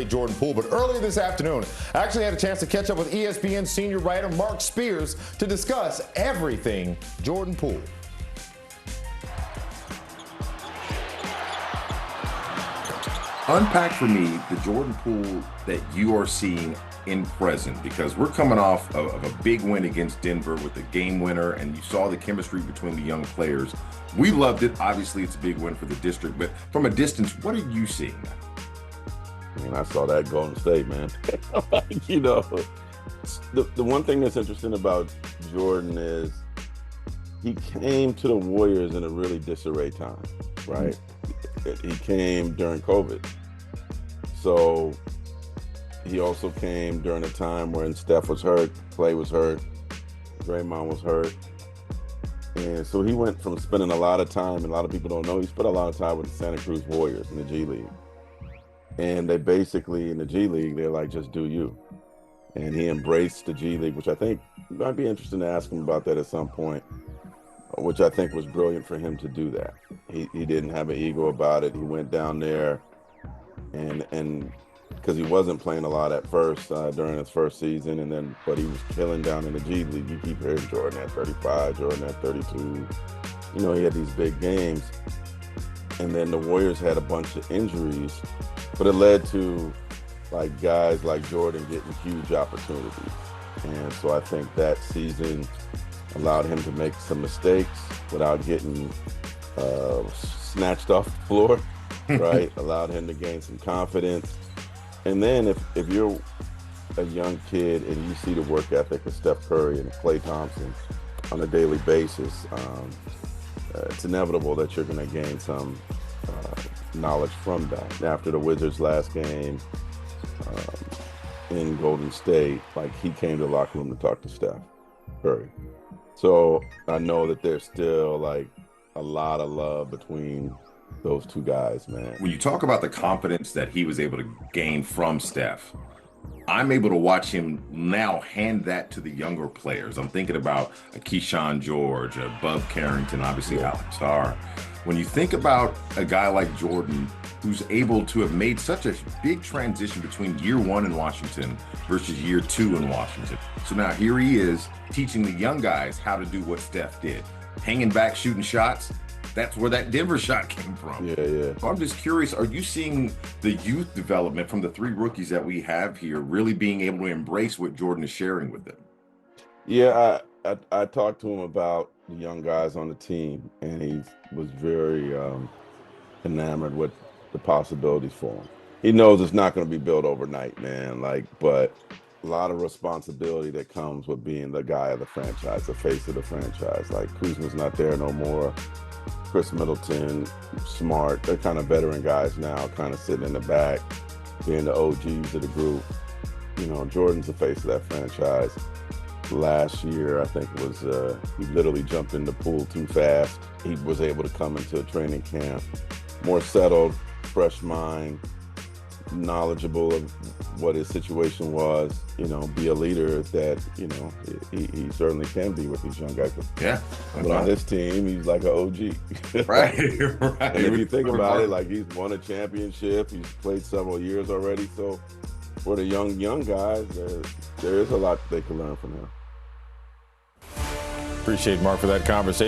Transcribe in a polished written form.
Jordan Poole, but earlier this afternoon, I actually had a chance to catch up with ESPN senior writer Marc Spears to discuss everything Jordan Poole. Unpack for me the Jordan Poole that you are seeing in present, because we're coming off of a big win against Denver with the game winner, and you saw the chemistry between the young players. We loved it. Obviously, it's a big win for the district, but from a distance, what are you seeing? I saw that Golden State, man. The one thing that's interesting about Jordan is he came to the Warriors in a really disarray time, right? He came during COVID. So he also came during a time when Steph was hurt, Clay was hurt, Draymond was hurt. And so he went from spending a lot of time, and a lot of people don't know, he spent a lot of time with the Santa Cruz Warriors in the G League. And they basically, in the G League, they're like, just do you. And he embraced the G League, which I think might be interesting to ask him about that at some point, which I think was brilliant for him to do that. He didn't have an ego about it. He went down there and because he wasn't playing a lot at first during his first season, but he was killing down in the G League. You keep hearing Jordan at 35, Jordan at 32. He had these big games. And then the Warriors had a bunch of injuries, but it led to guys like Jordan getting huge opportunities. And so I think that season allowed him to make some mistakes without getting snatched off the floor, right? Allowed him to gain some confidence. And then if you're a young kid and you see the work ethic of Steph Curry and Klay Thompson on a daily basis, it's inevitable that you're going to gain some knowledge from that. After the Wizards' last game in Golden State, he came to the locker room to talk to Steph Curry. So I know that there's still a lot of love between those two guys, man. When you talk about the confidence that he was able to gain from Steph, I'm able to watch him now hand that to the younger players. I'm thinking about a Keyshawn George, a Bub Carrington, obviously Alex Starr. When you think about a guy like Jordan, who's able to have made such a big transition between year one in Washington versus year two in Washington. So now here he is teaching the young guys how to do what Steph did. Hanging back, shooting shots. That's where that Denver shot came from. Yeah. So I'm just curious, are you seeing the youth development from the three rookies that we have here really being able to embrace what Jordan is sharing with them? Yeah, I talked to him about the young guys on the team, and he was very enamored with the possibilities for him. He knows it's not going to be built overnight, man, but a lot of responsibility that comes with being the guy of the franchise, the face of the franchise. Kuzma's not there no more. Chris Middleton, Smart, they're kind of veteran guys now, kind of sitting in the back, being the OGs of the group. Jordan's the face of that franchise. Last year, I think it was, he literally jumped in the pool too fast. He was able to come into a training camp more settled, fresh mind, knowledgeable of what his situation was, be a leader that, he certainly can be with these young guys. Yeah. But on this team, he's like an OG. Right. And if you think about it, he's won a championship, he's played several years already. So for the young guys, there is a lot they can learn from him. Appreciate Marc for that conversation.